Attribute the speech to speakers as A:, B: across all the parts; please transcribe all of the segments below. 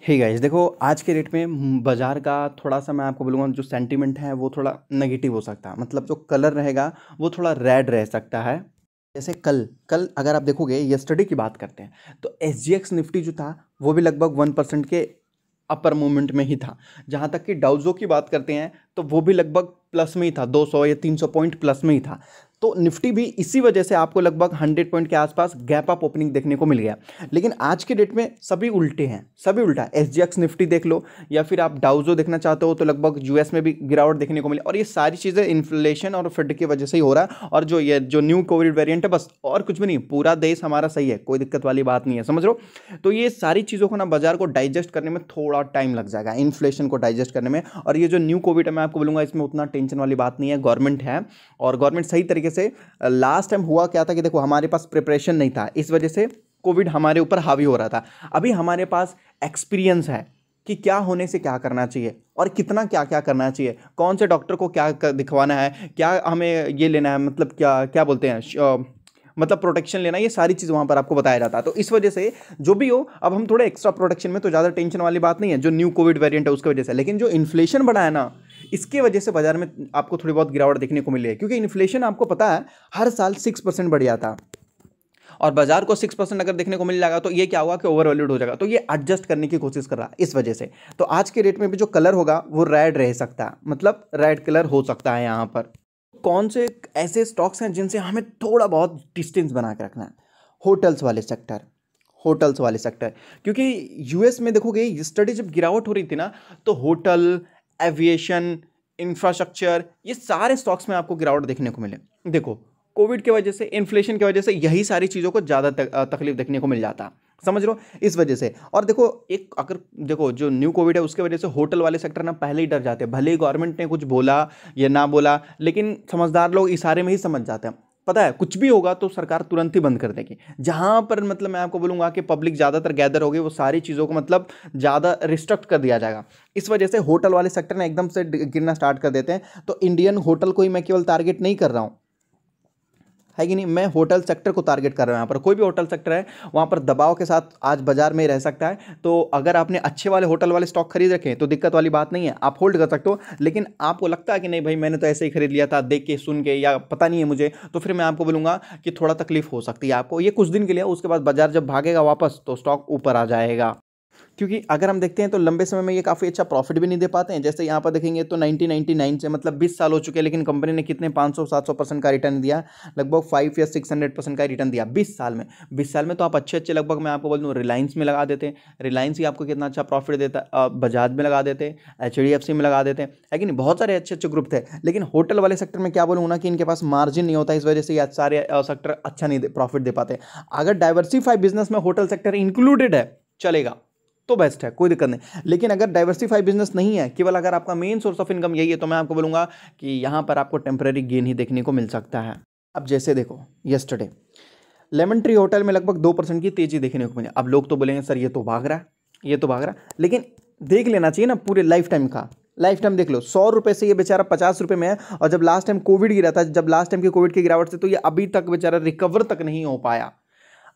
A: Hey guys, देखो आज के डेट में बाज़ार का थोड़ा-सा मैं आपको बोलूँगा जो सेंटीमेंट है वो थोड़ा नेगेटिव हो सकता है। मतलब जो कलर रहेगा वो थोड़ा रेड रह सकता है। जैसे कल कल अगर आप देखोगे यस्टरडे की बात करते हैं तो एसजीएक्स निफ्टी जो था वो भी लगभग 1% के अपर मूवमेंट में ही था। जहाँ तक कि डाउजो की बात करते हैं तो वो भी लगभग प्लस में ही था, 200 या 300 पॉइंट प्लस में ही था। तो निफ्टी भी इसी वजह से आपको लगभग 100 पॉइंट के आसपास गैप अप ओपनिंग देखने को मिल गया। लेकिन आज के डेट में सभी उल्टे हैं, सभी उल्टा। एसजीएक्स निफ्टी देख लो या फिर आप डाउजो देखना चाहते हो तो लगभग यूएस में भी गिरावट देखने को मिली। और ये सारी चीज़ें इन्फ्लेशन और फेड की वजह से ही हो रहा है। और जो न्यू कोविड वेरिएंट है, बस और कुछ भी नहीं, पूरा देश हमारा सही है, कोई दिक्कत वाली बात नहीं है, समझ लो। तो ये सारी चीज़ों को ना बाजार को डाइजेस्ट करने में थोड़ा टाइम लग जाएगा, इन्फ्लेशन को डाइजेस्ट करने में। और ये जो न्यू कोविड है मैं आपको बोलूँगा इसमें उतना टेंशन वाली बात नहीं है। गवर्नमेंट है और गवर्नमेंट सही तरीके से, लास्ट टाइम हुआ क्या था कि देखो हमारे पास प्रिपरेशन नहीं था, इस वजह से कोविड हमारे ऊपर हावी हो रहा था। अभी हमारे पास एक्सपीरियंस है कि क्या होने से क्या करना चाहिए और कितना क्या क्या करना चाहिए, कौन से डॉक्टर को क्या दिखवाना है, क्या हमें ये लेना है, मतलब क्या क्या बोलते हैं, मतलब प्रोटेक्शन लेना, ये सारी चीज़ वहाँ पर आपको बताया जाता है। तो इस वजह से जो भी हो, अब हम थोड़े एक्स्ट्रा प्रोटेक्शन में, तो ज़्यादा टेंशन वाली बात नहीं है जो न्यू कोविड वेरिएंट है उसकी वजह से। लेकिन जो इन्फ्लेशन बढ़ा है ना, इसके वजह से बाजार में आपको थोड़ी बहुत गिरावट देखने को मिली है। क्योंकि इन्फ्लेशन आपको पता है हर साल 6% बढ़ जाता, और बाजार को 6% अगर देखने को मिल जाएगा तो ये क्या होगा कि ओवर वैल्यूड हो जाएगा। तो ये एडजस्ट करने की कोशिश कर रहा है इस वजह से। तो आज के रेट में भी जो कलर होगा वो रेड रह सकता है, मतलब रेड कलर हो सकता है यहाँ पर। कौन से ऐसे स्टॉक्स हैं जिनसे हमें थोड़ा बहुत डिस्टेंस बना के रखना है? होटल्स वाले सेक्टर, होटल्स वाले सेक्टर। क्योंकि यूएस में देखोगे यस्टरडे जब गिरावट हो रही थी ना, तो होटल, एविएशन, इंफ्रास्ट्रक्चर, ये सारे स्टॉक्स में आपको गिरावट देखने को मिले। देखो कोविड की वजह से, इन्फ्लेशन की वजह से यही सारी चीज़ों को ज़्यादा तकलीफ देखने को मिल जाता, समझ लो, इस वजह से। और देखो एक अगर देखो जो न्यू कोविड है उसके वजह से होटल वाले सेक्टर ना पहले ही डर जाते हैं। भले ही गवर्नमेंट ने कुछ बोला या ना बोला, लेकिन समझदार लोग इशारे में ही समझ जाते हैं। पता है कुछ भी होगा तो सरकार तुरंत ही बंद कर देगी। जहां पर मतलब मैं आपको बोलूंगा कि पब्लिक ज़्यादातर गैदर होगी, वो सारी चीज़ों को मतलब ज़्यादा रिस्ट्रिक्ट कर दिया जाएगा। इस वजह से होटल वाले सेक्टर ने एकदम से गिरना स्टार्ट कर देते हैं। तो इंडियन होटल को ही मैं केवल टारगेट नहीं कर रहा हूँ, है कि नहीं, मैं होटल सेक्टर को टारगेट कर रहा हूँ। यहाँ पर कोई भी होटल सेक्टर है वहाँ पर दबाव के साथ आज बाजार में रह सकता है। तो अगर आपने अच्छे वाले होटल वाले स्टॉक खरीद रखे हैं तो दिक्कत वाली बात नहीं है, आप होल्ड कर सकते हो। लेकिन आपको लगता है कि नहीं भाई मैंने तो ऐसे ही खरीद लिया था देख के सुन के, या पता नहीं है मुझे, तो फिर मैं आपको बोलूँगा कि थोड़ा तकलीफ हो सकती है आपको। ये कुछ दिन के लिए, उसके बाद बाजार जब भागेगा वापस तो स्टॉक ऊपर आ जाएगा। क्योंकि अगर हम देखते हैं तो लंबे समय में ये काफ़ी अच्छा प्रॉफिट भी नहीं दे पाते हैं। जैसे यहाँ पर देखेंगे तो 1999 से मतलब 20 साल हो चुके हैं, लेकिन कंपनी ने कितने 500-700% का रिटर्न दिया, लगभग 5 या 600% का रिटर्न दिया 20 साल में। 20 साल में तो आप अच्छे अच्छे, लगभग मैं आपको बोल दूँ, रिलायंस में लगा देते हैं, रिलायंस ही आपको कितना अच्छा प्रॉफिट देता है, बजाज में लगा देते हैं, एचडीएफसी में लगा देते हैं, है कि नहीं, बहुत सारे अच्छे अच्छे ग्रुप थे। लेकिन होटल वाले सेक्टर में क्या बोलूँ ना कि इनके पास मार्जिन नहीं होता, इस वजह से ये सारे सेक्टर अच्छा नहीं प्रॉफिट दे पाते। अगर डाइवर्सिफाई बिजनेस में होटल सेक्टर इंक्लूडेड है चलेगा तो बेस्ट है, कोई दिक्कत नहीं। लेकिन अगर डाइवर्सिफाई बिजनेस नहीं है, केवल अगर आपका मेन सोर्स ऑफ इनकम यही है, तो मैं आपको बोलूंगा कि यहां पर आपको टेम्पररी गेन ही देखने को मिल सकता है। अब जैसे देखो यस्टरडे लेमन ट्री होटल में लगभग 2% की तेजी देखने को मिली। अब लोग तो बोलेंगे सर ये तो भाग रहा है, ये तो भाग रहा है, लेकिन देख लेना चाहिए ना पूरे लाइफ टाइम का। लाइफ टाइम देख लो, 100 रुपये से ये बेचारा 50 रुपये में है। और जब लास्ट टाइम कोविड गिरा था, जब लास्ट टाइम की कोविड की गिरावट से, तो ये अभी तक बेचारा रिकवर तक नहीं हो पाया,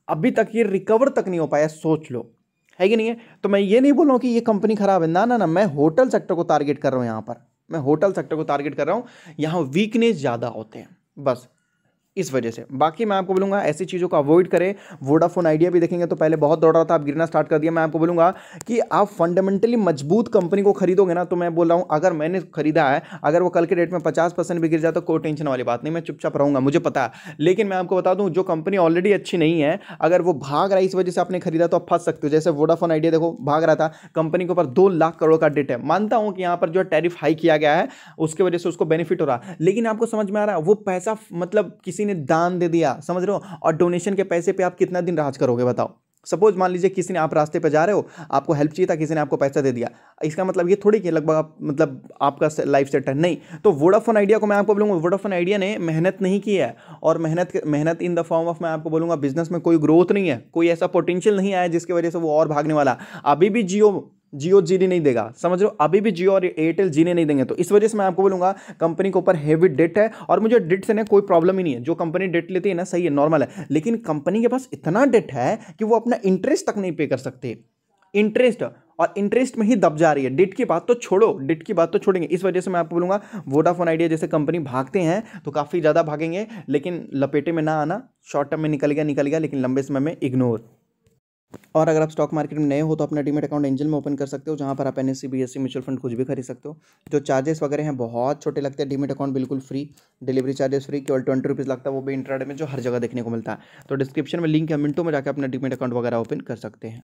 A: अभी तक ये रिकवर तक नहीं हो पाया, सोच लो, है कि नहीं है। तो मैं ये नहीं बोल रहा हूँ कि ये कंपनी खराब है, ना ना ना, मैं होटल सेक्टर को टारगेट कर रहा हूँ। यहाँ पर मैं होटल सेक्टर को टारगेट कर रहा हूँ, यहाँ वीकनेस ज़्यादा होते हैं बस, इस वजह से। बाकी मैं आपको बोलूँगा ऐसी चीज़ों को अवॉइड करें। वोडाफोन आइडिया भी देखेंगे तो पहले बहुत दौड़ रहा था, अब गिरना स्टार्ट कर दिया। मैं आपको बोलूँगा कि आप फंडामेंटली मजबूत कंपनी को खरीदोगे ना, तो मैं बोल रहा हूँ अगर मैंने खरीदा है, अगर वो कल के डेट में 50% भी गिर जाए तो कोई टेंशन वाली बात नहीं, मैं चुपचाप रहूँगा, मुझे पता है। लेकिन मैं आपको बता दूँ जो कंपनी ऑलरेडी अच्छी नहीं है, अगर वो भाग रहा है इस वजह से आपने खरीदा, तो आप फंस सकते हो। जैसे वोडाफोन आइडिया देखो भाग रहा था, कंपनी के ऊपर 2 लाख करोड़ का डेट है। मानता हूँ कि यहाँ पर जो टैरिफ हाई किया गया है उसके वजह से उसको बेनिफिट हो रहा है, लेकिन आपको समझ में आ रहा है वो पैसा मतलब किसी ने दान दे दिया, समझ रहे हो। और डोनेशन के पैसे पे आप कितना दिन राज करोगे बताओ। सपोज मान लीजिए किसी ने, आप रास्ते पे जा रहे हो, आपको हेल्प चाहिए था, किसी ने आपको पैसा दे दिया, इसका मतलब ये थोड़ी कि लगभग आप मतलब आपका लाइफ सेट है, नहीं। तो वोडाफोन आइडिया को मैं आपको बोलूंगा, वोडाफोन आइडिया ने मेहनत नहीं की है, और मेहनत इन द फॉर्म ऑफ, मैं आपको बोलूंगा बिजनेस में कोई ग्रोथ नहीं है, कोई ऐसा पोटेंशियल नहीं आया जिसकी वजह से वो और भागने वाला। अभी भी जियो जीने नहीं देगा, समझ लो, अभी भी जियो और एयरटेल जीने नहीं देंगे। तो इस वजह से मैं आपको बोलूंगा कंपनी के ऊपर हेवी डेट है, और मुझे डेट से ना कोई प्रॉब्लम ही नहीं है। जो कंपनी डेट लेती है ना, सही है, नॉर्मल है, लेकिन कंपनी के पास इतना डेट है कि वो अपना इंटरेस्ट तक नहीं पे कर सकते, इंटरेस्ट। और इंटरेस्ट में ही दब जा रही है। डिट की बात तो छोड़ो, डिट की बात तो छोड़ेंगे। इस वजह से मैं आपको बोलूँगा वोडाफोन आइडिया जैसे कंपनी भागते हैं तो काफ़ी ज़्यादा भागेंगे, लेकिन लपेटे में ना आना। शॉर्ट टर्म में निकल गया, लेकिन लंबे समय में इग्नोर। और अगर आप स्टॉक मार्केट में नए हो तो अपना डीमैट अकाउंट एंजल में ओपन कर सकते हो, जहाँ पर आप एनएससी बीएससी म्यूचुअल फंड कुछ भी खरीद सकते हो। जो चार्जेस वगैरह हैं बहुत छोटे लगते हैं। डीमैट अकाउंट बिल्कुल फ्री, डिलीवरी चार्जेस फ्री, केवल 20 रुपीज़ लगता है, वो भी इंट्राडे में, जो हर जगह देखने को मिलता है। तो डिस्क्रिप्शन में लिंक है, मिनटों में जाकर अपना डीमैट अकाउंट वगैरह ओपन कर सकते हैं।